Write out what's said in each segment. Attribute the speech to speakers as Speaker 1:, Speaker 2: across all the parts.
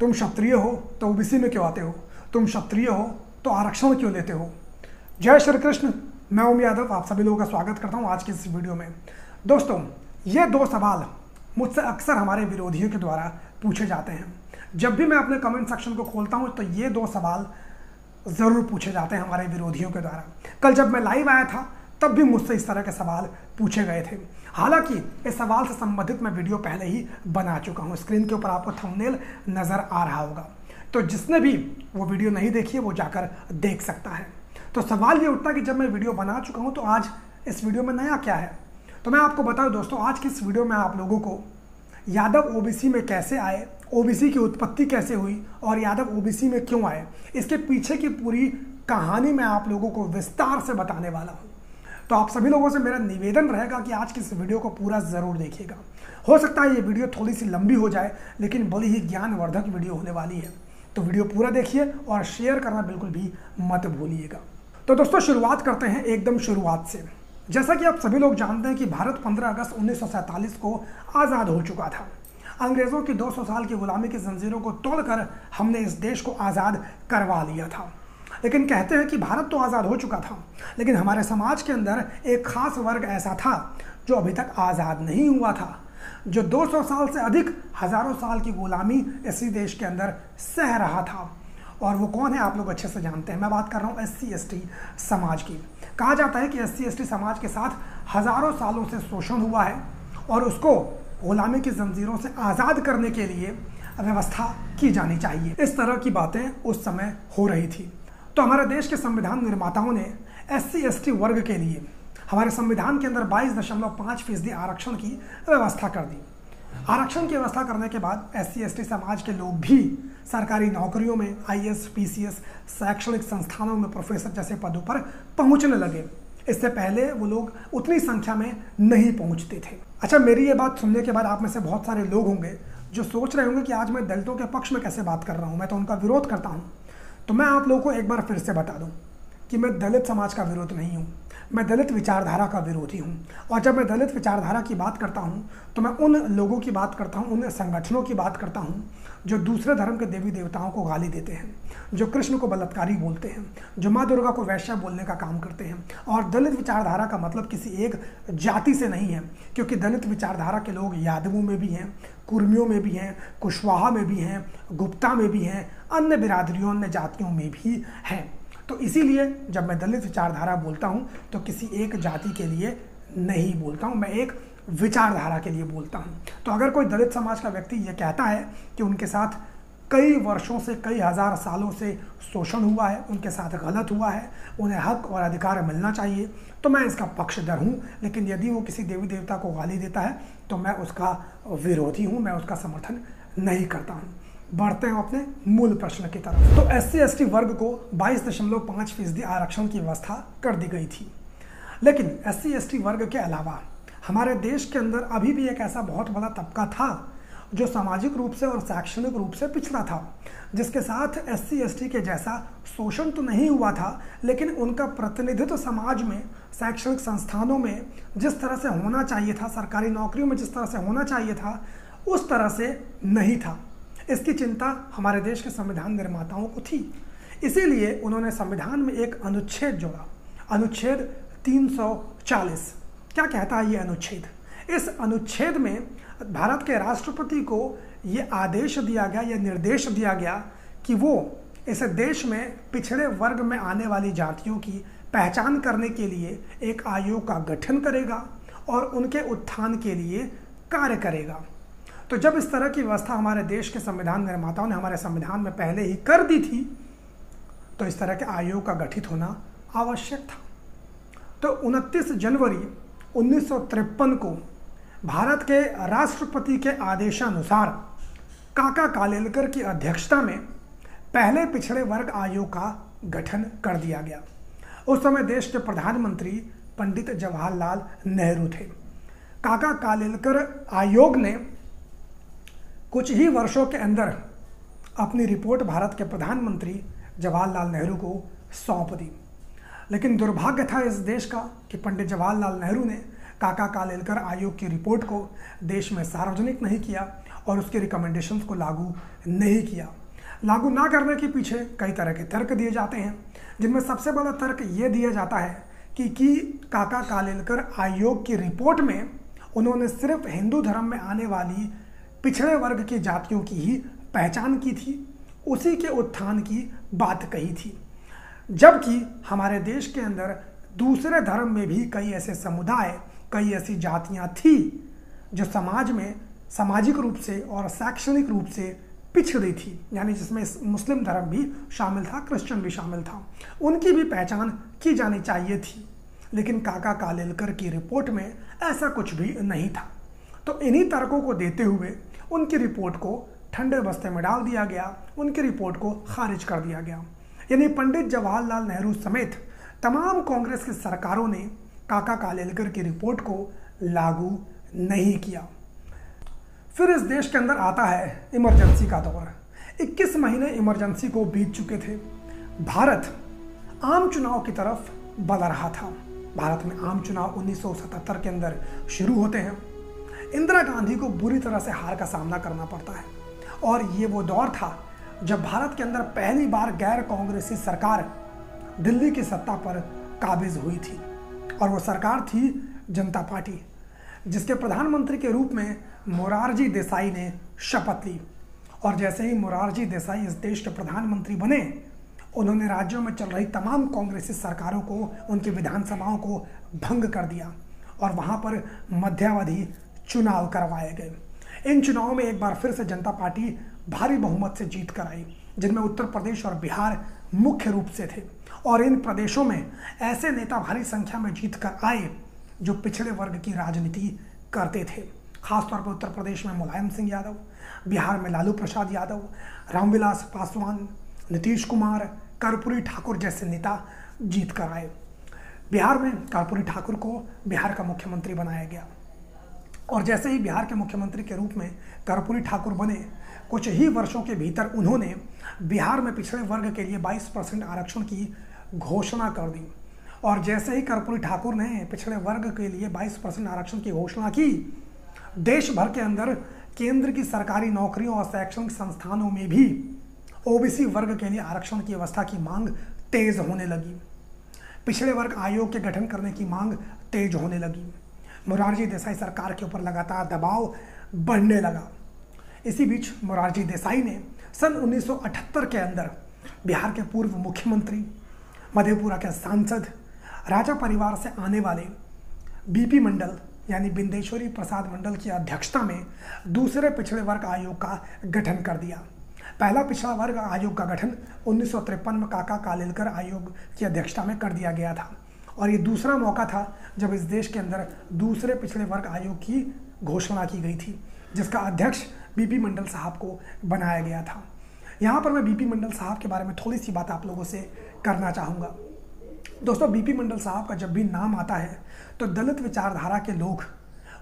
Speaker 1: तुम क्षत्रिय हो तो ओबीसी में क्यों आते हो, तुम क्षत्रिय हो तो आरक्षण क्यों लेते हो। जय श्री कृष्ण, मैं ओम यादव आप सभी लोगों का स्वागत करता हूं आज की इस वीडियो में। दोस्तों, ये दो सवाल मुझसे अक्सर हमारे विरोधियों के द्वारा पूछे जाते हैं। जब भी मैं अपने कमेंट सेक्शन को खोलता हूं तो ये दो सवाल ज़रूर पूछे जाते हैं हमारे विरोधियों के द्वारा। कल जब मैं लाइव आया था तब भी मुझसे इस तरह के सवाल पूछे गए थे। हालांकि इस सवाल से संबंधित मैं वीडियो पहले ही बना चुका हूं। स्क्रीन के ऊपर आपको थंबनेल नज़र आ रहा होगा, तो जिसने भी वो वीडियो नहीं देखी है वो जाकर देख सकता है। तो सवाल ये उठता है कि जब मैं वीडियो बना चुका हूं तो आज इस वीडियो में नया क्या है। तो मैं आपको बताऊं दोस्तों, आज की इस वीडियो में आप लोगों को यादव ओबीसी में कैसे आए, ओबीसी की उत्पत्ति कैसे हुई और यादव ओबीसी में क्यों आए, इसके पीछे की पूरी कहानी मैं आप लोगों को विस्तार से बताने वाला हूं। तो आप सभी लोगों से मेरा निवेदन रहेगा कि आज की इस वीडियो को पूरा ज़रूर देखिएगा। हो सकता है ये वीडियो थोड़ी सी लंबी हो जाए, लेकिन बड़ी ही ज्ञानवर्धक वीडियो होने वाली है। तो वीडियो पूरा देखिए और शेयर करना बिल्कुल भी मत भूलिएगा। तो दोस्तों, शुरुआत करते हैं एकदम शुरुआत से। जैसा कि आप सभी लोग जानते हैं कि भारत 15 अगस्त 1947 को आज़ाद हो चुका था। अंग्रेज़ों की 200 साल की गुलामी की जंजीरों को तोड़कर हमने इस देश को आज़ाद करवा लिया था। लेकिन कहते हैं कि भारत तो आज़ाद हो चुका था, लेकिन हमारे समाज के अंदर एक खास वर्ग ऐसा था जो अभी तक आज़ाद नहीं हुआ था, जो 200 साल से अधिक हज़ारों साल की गुलामी इसी देश के अंदर सह रहा था। और वो कौन है आप लोग अच्छे से जानते हैं। मैं बात कर रहा हूँ SC ST समाज की। कहा जाता है कि SC ST समाज के साथ हज़ारों सालों से शोषण हुआ है और उसको गुलामी की जंजीरों से आज़ाद करने के लिए व्यवस्था की जानी चाहिए। इस तरह की बातें उस समय हो रही थी। तो हमारे देश के संविधान निर्माताओं ने SC ST वर्ग के लिए हमारे संविधान के अंदर 22.5% आरक्षण की व्यवस्था कर दी। आरक्षण की व्यवस्था करने के बाद SC ST समाज के लोग भी सरकारी नौकरियों में, IAS PCS, शैक्षणिक संस्थानों में प्रोफेसर जैसे पदों पर पहुंचने लगे। इससे पहले वो लोग उतनी संख्या में नहीं पहुंचते थे। अच्छा, मेरी ये बात सुनने के बाद आप में से बहुत सारे लोग होंगे जो सोच रहे होंगे कि आज मैं दलितों के पक्ष में कैसे बात कर रहा हूँ, मैं तो उनका विरोध करता हूँ। तो मैं आप लोगों को एक बार फिर से बता दूं कि मैं दलित समाज का विरोध नहीं हूं, मैं दलित विचारधारा का विरोधी हूं। और जब मैं दलित विचारधारा की बात करता हूं तो मैं उन लोगों की बात करता हूं, उन संगठनों की बात करता हूं जो दूसरे धर्म के देवी देवताओं को गाली देते हैं, जो कृष्ण को बलात्कारी बोलते हैं, जो माँ दुर्गा को वैश्या बोलने का काम करते हैं। और दलित विचारधारा का मतलब किसी एक जाति से नहीं है, क्योंकि दलित विचारधारा के लोग यादवों में भी हैं, कुर्मियों में भी हैं, कुशवाहा में भी हैं, गुप्ता में भी हैं, अन्य बिरादरियों, अन्य जातियों में भी हैं। तो इसीलिए जब मैं दलित विचारधारा बोलता हूं तो किसी एक जाति के लिए नहीं बोलता हूं, मैं एक विचारधारा के लिए बोलता हूं। तो अगर कोई दलित समाज का व्यक्ति ये कहता है कि उनके साथ कई वर्षों से, कई हज़ार सालों से शोषण हुआ है, उनके साथ गलत हुआ है, उन्हें हक और अधिकार मिलना चाहिए, तो मैं इसका पक्षधर हूँ। लेकिन यदि वो किसी देवी देवता को गाली देता है तो मैं उसका विरोधी हूँ, मैं उसका समर्थन नहीं करता हूँ। बढ़ते हैं अपने मूल प्रश्न की तरफ। तो SC ST वर्ग को 22.5% आरक्षण की व्यवस्था कर दी गई थी। लेकिन SC ST वर्ग के अलावा हमारे देश के अंदर अभी भी एक ऐसा बहुत बड़ा तबका था जो सामाजिक रूप से और शैक्षणिक रूप से पिछड़ा था, जिसके साथ SC ST के जैसा शोषण तो नहीं हुआ था, लेकिन उनका प्रतिनिधित्व समाज में, शैक्षणिक संस्थानों में जिस तरह से होना चाहिए था, सरकारी नौकरियों में जिस तरह से होना चाहिए था, उस तरह से नहीं था। इसकी चिंता हमारे देश के संविधान निर्माताओं को थी। इसीलिए उन्होंने संविधान में एक अनुच्छेद जोड़ा, अनुच्छेद 340। क्या कहता है ये अनुच्छेद? इस अनुच्छेद में भारत के राष्ट्रपति को ये आदेश दिया गया, ये निर्देश दिया गया कि वो इस देश में पिछड़े वर्ग में आने वाली जातियों की पहचान करने के लिए एक आयोग का गठन करेगा और उनके उत्थान के लिए कार्य करेगा। तो जब इस तरह की व्यवस्था हमारे देश के संविधान निर्माताओं ने हमारे संविधान में पहले ही कर दी थी, तो इस तरह के आयोग का गठित होना आवश्यक था। तो 29 जनवरी 1953 को भारत के राष्ट्रपति के आदेशानुसार काका कालेलकर की अध्यक्षता में पहले पिछड़े वर्ग आयोग का गठन कर दिया गया। उस समय देश के प्रधानमंत्री पंडित जवाहरलाल नेहरू थे। काका कालेलकर आयोग ने कुछ ही वर्षों के अंदर अपनी रिपोर्ट भारत के प्रधानमंत्री जवाहरलाल नेहरू को सौंप दी। लेकिन दुर्भाग्य था इस देश का कि पंडित जवाहरलाल नेहरू ने काका कालेलकर आयोग की रिपोर्ट को देश में सार्वजनिक नहीं किया और उसके रिकमेंडेशंस को लागू नहीं किया। लागू ना करने के पीछे कई तरह के तर्क दिए जाते हैं, जिनमें सबसे बड़ा तर्क ये दिया जाता है कि काका कालेलकर आयोग की रिपोर्ट में उन्होंने सिर्फ हिंदू धर्म में आने वाली पिछड़े वर्ग की जातियों की ही पहचान की थी, उसी के उत्थान की बात कही थी, जबकि हमारे देश के अंदर दूसरे धर्म में भी कई ऐसे समुदाय, कई ऐसी जातियां थी जो समाज में सामाजिक रूप से और शैक्षणिक रूप से पिछड़ी थी, यानी जिसमें मुस्लिम धर्म भी शामिल था, क्रिश्चियन भी शामिल था। उनकी भी पहचान की जानी चाहिए थी, लेकिन काका कालेलकर की रिपोर्ट में ऐसा कुछ भी नहीं था। तो इन्हीं तर्कों को देते हुए उनकी रिपोर्ट को ठंडे बस्ते में डाल दिया गया, उनकी रिपोर्ट को खारिज कर दिया गया। यानी पंडित जवाहरलाल नेहरू समेत तमाम कांग्रेस की सरकारों ने काका कालेलकर की रिपोर्ट को लागू नहीं किया। फिर इस देश के अंदर आता है इमरजेंसी का दौर। 21 महीने इमरजेंसी को बीत चुके थे। भारत आम चुनाव की तरफ बढ़ रहा था। भारत में आम चुनाव 1977 के अंदर शुरू होते हैं। इंदिरा गांधी को बुरी तरह से हार का सामना करना पड़ता है, और ये वो दौर था जब भारत के अंदर पहली बार गैर कांग्रेसी सरकार दिल्ली की सत्ता पर काबिज हुई थी, और वो सरकार थी जनता पार्टी, जिसके प्रधानमंत्री के रूप में मोरारजी देसाई ने शपथ ली। और जैसे ही मोरारजी देसाई इस देश के प्रधानमंत्री बने, उन्होंने राज्यों में चल रही तमाम कांग्रेसी सरकारों को, उनकी विधानसभाओं को भंग कर दिया, और वहाँ पर मध्यावधि चुनाव करवाए गए। इन चुनावों में एक बार फिर से जनता पार्टी भारी बहुमत से जीत कर आई, जिनमें उत्तर प्रदेश और बिहार मुख्य रूप से थे। और इन प्रदेशों में ऐसे नेता भारी संख्या में जीत कर आए जो पिछड़े वर्ग की राजनीति करते थे। खासतौर पर उत्तर प्रदेश में मुलायम सिंह यादव, बिहार में लालू प्रसाद यादव, रामविलास पासवान, नीतीश कुमार, कर्पूरी ठाकुर जैसे नेता जीत कर आए। बिहार में कर्पूरी ठाकुर को बिहार का मुख्यमंत्री बनाया गया, और जैसे ही बिहार के मुख्यमंत्री के रूप में कर्पूरी ठाकुर बने, कुछ ही वर्षों के भीतर उन्होंने बिहार में पिछड़े वर्ग के लिए 22% आरक्षण की घोषणा कर दी। और जैसे ही कर्पूरी ठाकुर ने पिछड़े वर्ग के लिए 22% आरक्षण की घोषणा की, देश भर के अंदर केंद्र की सरकारी नौकरियों और शैक्षणिक संस्थानों में भी ओबीसी वर्ग के लिए आरक्षण की व्यवस्था की मांग तेज होने लगी। पिछड़े वर्ग आयोग के गठन करने की मांग तेज होने लगी। मोरारजी देसाई सरकार के ऊपर लगातार दबाव बढ़ने लगा। इसी बीच मोरारजी देसाई ने सन 1978 के अंदर बिहार के पूर्व मुख्यमंत्री, मधेपुरा के सांसद, राजा परिवार से आने वाले बीपी मंडल यानी बिंदेश्वरी प्रसाद मंडल की अध्यक्षता में दूसरे पिछड़े वर्ग आयोग का गठन कर दिया। पहला पिछड़ा वर्ग आयोग का गठन 1953 में काका कालेलकर आयोग की अध्यक्षता में कर दिया गया था, और ये दूसरा मौका था जब इस देश के अंदर दूसरे पिछड़े वर्ग आयोग की घोषणा की गई थी, जिसका अध्यक्ष बीपी मंडल साहब को बनाया गया था। यहाँ पर मैं बीपी मंडल साहब के बारे में थोड़ी सी बात आप लोगों से करना चाहूँगा। दोस्तों, बीपी मंडल साहब का जब भी नाम आता है तो दलित विचारधारा के लोग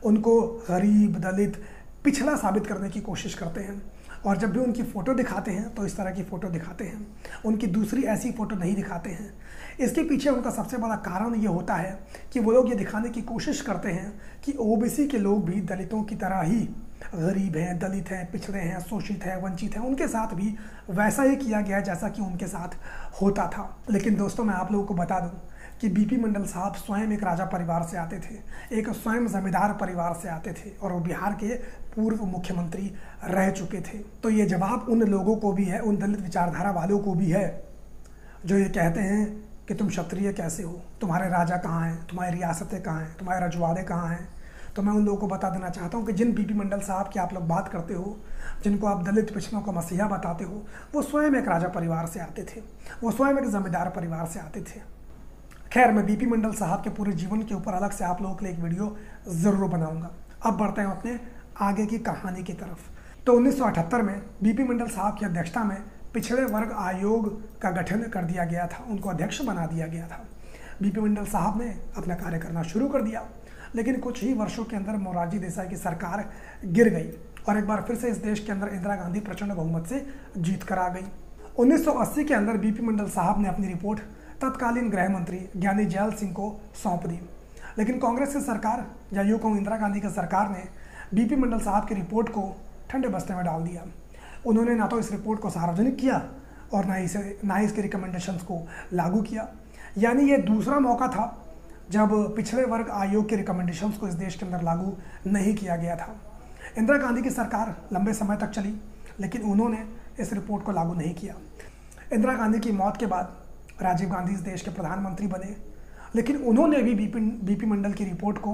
Speaker 1: उनको गरीब, दलित, पिछड़ा साबित करने की कोशिश करते हैं, और जब भी उनकी फ़ोटो दिखाते हैं तो इस तरह की फ़ोटो दिखाते हैं, उनकी दूसरी ऐसी फ़ोटो नहीं दिखाते हैं। इसके पीछे उनका सबसे बड़ा कारण ये होता है कि वो लोग ये दिखाने की कोशिश करते हैं कि ओबीसी के लोग भी दलितों की तरह ही गरीब हैं, दलित हैं, पिछड़े हैं, शोषित हैं, वंचित हैं, उनके साथ भी वैसा ही किया गया जैसा कि उनके साथ होता था। लेकिन दोस्तों, मैं आप लोगों को बता दूं कि बीपी मंडल साहब स्वयं एक राजा परिवार से आते थे, एक स्वयं जमींदार परिवार से आते थे, और वो बिहार के पूर्व मुख्यमंत्री रह चुके थे। तो ये जवाब उन लोगों को भी है, उन दलित विचारधारा वालों को भी है जो ये कहते हैं कि तुम क्षत्रिय कैसे हो, तुम्हारे राजा कहाँ हैं, तुम्हारी रियासतें कहाँ हैं, तुम्हारे रजवाड़े कहाँ हैं। तो मैं उन लोगों को बता देना चाहता हूँ कि जिन बीपी मंडल साहब की आप लोग बात करते हो, जिनको आप दलित पिछड़ों का मसीहा बताते हो, वो स्वयं एक राजा परिवार से आते थे, वो स्वयं एक जमींदार परिवार से आते थे। खैर, मैं बीपी मंडल साहब के पूरे जीवन के ऊपर अलग से आप लोगों के लिए एक वीडियो ज़रूर बनाऊंगा। अब बढ़ते हैं अपने आगे की कहानी की तरफ। तो 1978 में बीपी मंडल साहब की अध्यक्षता में पिछड़े वर्ग आयोग का गठन कर दिया गया था, उनको अध्यक्ष बना दिया गया था। बीपी मंडल साहब ने अपना कार्य करना शुरू कर दिया, लेकिन कुछ ही वर्षों के अंदर मोरारजी देसाई की सरकार गिर गई, और एक बार फिर से इस देश के अंदर इंदिरा गांधी प्रचंड बहुमत से जीत कर आ गई। 1980 के अंदर बीपी मंडल साहब ने अपनी रिपोर्ट तत्कालीन गृह मंत्री ज्ञानी जैल सिंह को सौंप दी, लेकिन कांग्रेस की सरकार, या यूँ कहूँ इंदिरा गांधी की सरकार ने बीपी मंडल साहब की रिपोर्ट को ठंडे बस्ते में डाल दिया। उन्होंने ना तो इस रिपोर्ट को सार्वजनिक किया और ना ही इसके रिकमेंडेशंस को लागू किया। यानी ये दूसरा मौका था जब पिछड़े वर्ग आयोग के रिकमेंडेशंस को इस देश के अंदर लागू नहीं किया गया था। इंदिरा गांधी की सरकार लंबे समय तक चली, लेकिन उन्होंने इस रिपोर्ट को लागू नहीं किया। इंदिरा गांधी की मौत के बाद राजीव गांधी इस देश के प्रधानमंत्री बने, लेकिन उन्होंने भी बीपी मंडल की रिपोर्ट को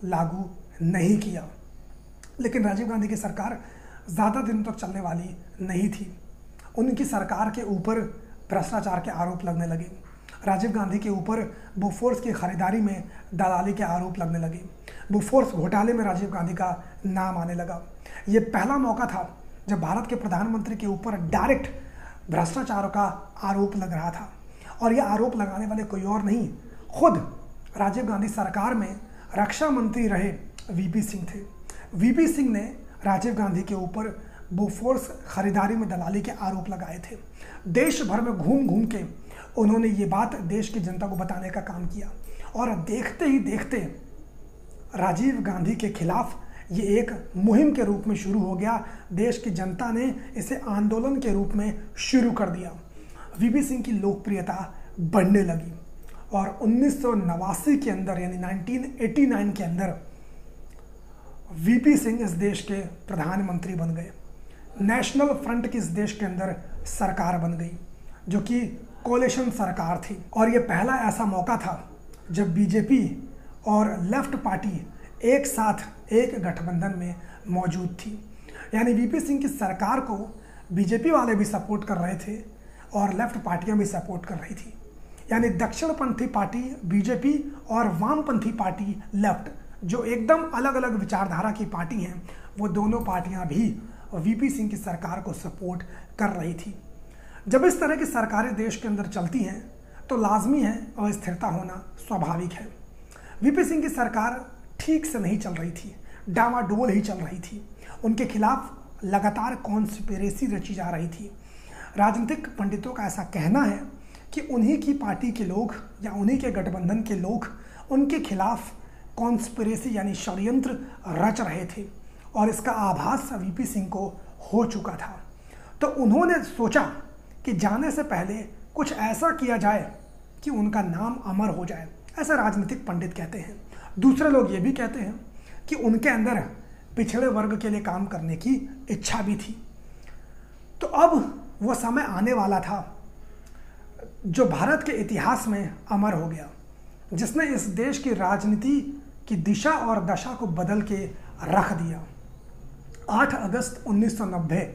Speaker 1: लागू नहीं किया। लेकिन राजीव गांधी की सरकार ज़्यादा दिन तक चलने वाली नहीं थी। उनकी सरकार के ऊपर भ्रष्टाचार के आरोप लगने लगे। राजीव गांधी के ऊपर बोफोर्स की खरीदारी में दलाली के आरोप लगने लगे। बोफोर्स घोटाले में राजीव गांधी का नाम आने लगा। ये पहला मौका था जब भारत के प्रधानमंत्री के ऊपर डायरेक्ट भ्रष्टाचार का आरोप लग रहा था, और ये आरोप लगाने वाले कोई और नहीं, खुद राजीव गांधी सरकार में रक्षा मंत्री रहे वीपी सिंह थे। वीपी सिंह ने राजीव गांधी के ऊपर बोफोर्स खरीदारी में दलाली के आरोप लगाए थे। देश भर में घूम घूम के उन्होंने ये बात देश की जनता को बताने का काम किया, और देखते ही देखते राजीव गांधी के खिलाफ ये एक मुहिम के रूप में शुरू हो गया। देश की जनता ने इसे आंदोलन के रूप में शुरू कर दिया। वीपी सिंह की लोकप्रियता बढ़ने लगी और 1989 के अंदर यानी 1989 के अंदर वीपी सिंह इस देश के प्रधानमंत्री बन गए। नेशनल फ्रंट की इस देश के अंदर सरकार बन गई, जो कि कोalition सरकार थी। और ये पहला ऐसा मौका था जब बीजेपी और लेफ्ट पार्टी एक साथ एक गठबंधन में मौजूद थी। यानी वीपी सिंह की सरकार को बीजेपी वाले भी सपोर्ट कर रहे थे और लेफ्ट पार्टियां भी सपोर्ट कर रही थी। यानी दक्षिणपंथी पार्टी बीजेपी और वामपंथी पार्टी लेफ्ट, जो एकदम अलग अलग विचारधारा की पार्टी हैं, वो दोनों पार्टियां भी वीपी सिंह की सरकार को सपोर्ट कर रही थी। जब इस तरह की सरकारें देश के अंदर चलती हैं तो लाजमी है अस्थिरता होना स्वाभाविक है। वीपी सिंह की सरकार ठीक से नहीं चल रही थी, डामाडोल ही चल रही थी। उनके खिलाफ लगातार कॉन्स्पिरेसी रची जा रही थी। राजनीतिक पंडितों का ऐसा कहना है कि उन्हीं की पार्टी के लोग या उन्हीं के गठबंधन के लोग उनके खिलाफ कॉन्स्पिरेसी यानी षड्यंत्र रच रहे थे, और इसका आभास वीपी सिंह को हो चुका था। तो उन्होंने सोचा कि जाने से पहले कुछ ऐसा किया जाए कि उनका नाम अमर हो जाए, ऐसा राजनीतिक पंडित कहते हैं। दूसरे लोग ये भी कहते हैं कि उनके अंदर पिछड़े वर्ग के लिए काम करने की इच्छा भी थी। तो अब वो समय आने वाला था जो भारत के इतिहास में अमर हो गया, जिसने इस देश की राजनीति की दिशा और दशा को बदल के रख दिया। 8 अगस्त 1990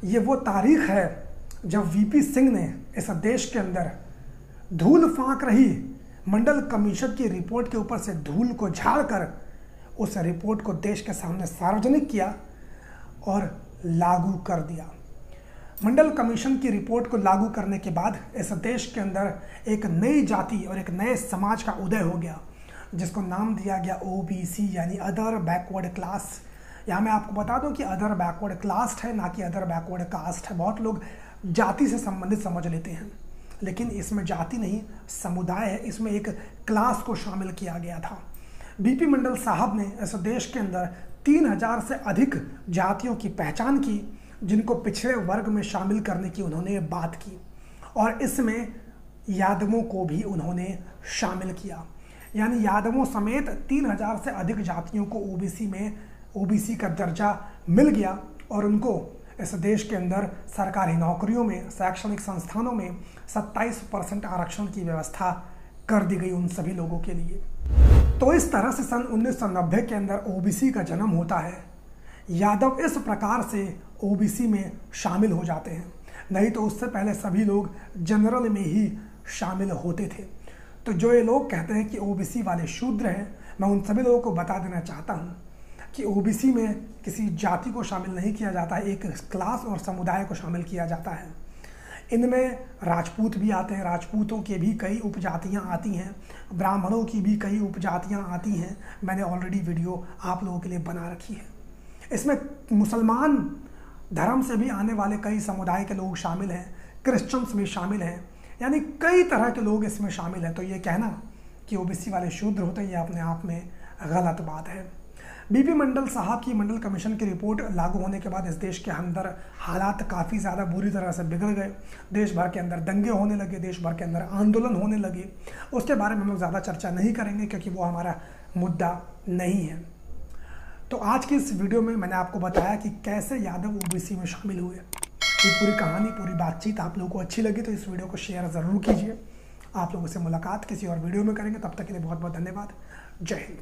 Speaker 1: ये वो तारीख है जब वीपी सिंह ने इस देश के अंदर धूल फांक रही मंडल कमीशन की रिपोर्ट के ऊपर से धूल को झाड़कर उस रिपोर्ट को देश के सामने सार्वजनिक किया और लागू कर दिया। मंडल कमीशन की रिपोर्ट को लागू करने के बाद इस देश के अंदर एक नई जाति और एक नए समाज का उदय हो गया, जिसको नाम दिया गया ओबीसी यानी अदर बैकवर्ड क्लास। यहाँ मैं आपको बता दूं कि अदर बैकवर्ड क्लास है, ना कि अदर बैकवर्ड कास्ट है। बहुत लोग जाति से संबंधित समझ लेते हैं, लेकिन इसमें जाति नहीं, समुदाय है। इसमें एक क्लास को शामिल किया गया था। बीपी मंडल साहब ने इस देश के अंदर 3000 से अधिक जातियों की पहचान की, जिनको पिछड़े वर्ग में शामिल करने की उन्होंने बात की, और इसमें यादवों को भी उन्होंने शामिल किया। यानी यादवों समेत 3000 से अधिक जातियों को ओबीसी का दर्जा मिल गया, और उनको इस देश के अंदर सरकारी नौकरियों में, शैक्षणिक संस्थानों में 27% आरक्षण की व्यवस्था कर दी गई उन सभी लोगों के लिए। तो इस तरह से सन 1990 के अंदर ओबीसी का जन्म होता है। यादव इस प्रकार से ओबीसी में शामिल हो जाते हैं, नहीं तो उससे पहले सभी लोग जनरल में ही शामिल होते थे। तो जो ये लोग कहते हैं कि ओबीसी वाले शूद्र हैं, मैं उन सभी लोगों को बता देना चाहता हूँ कि ओबीसी में किसी जाति को शामिल नहीं किया जाता है, एक क्लास और समुदाय को शामिल किया जाता है। इनमें राजपूत भी आते हैं, राजपूतों के भी कई उपजातियां आती हैं, ब्राह्मणों की भी कई उपजातियां आती हैं। मैंने ऑलरेडी वीडियो आप लोगों के लिए बना रखी है। इसमें मुसलमान धर्म से भी आने वाले कई समुदाय के लोग शामिल हैं, क्रिश्चियंस भी शामिल हैं, यानी कई तरह के लोग इसमें शामिल हैं। तो ये कहना कि ओबीसी वाले शूद्र होते हैं, ये अपने आप में गलत बात है। बीपी मंडल साहब की मंडल कमीशन की रिपोर्ट लागू होने के बाद इस देश के अंदर हालात काफ़ी ज़्यादा बुरी तरह से बिगड़ गए। देश भर के अंदर दंगे होने लगे, देश भर के अंदर आंदोलन होने लगे। उसके बारे में हम लोग ज़्यादा चर्चा नहीं करेंगे क्योंकि वो हमारा मुद्दा नहीं है। तो आज की इस वीडियो में मैंने आपको बताया कि कैसे यादव ओबीसी में शामिल हुए। ये पूरी कहानी, पूरी बातचीत आप लोगों को अच्छी लगी तो इस वीडियो को शेयर ज़रूर कीजिए। आप लोगों से मुलाकात किसी और वीडियो में करेंगे, तब तक के लिए बहुत बहुत धन्यवाद। जय हिंद।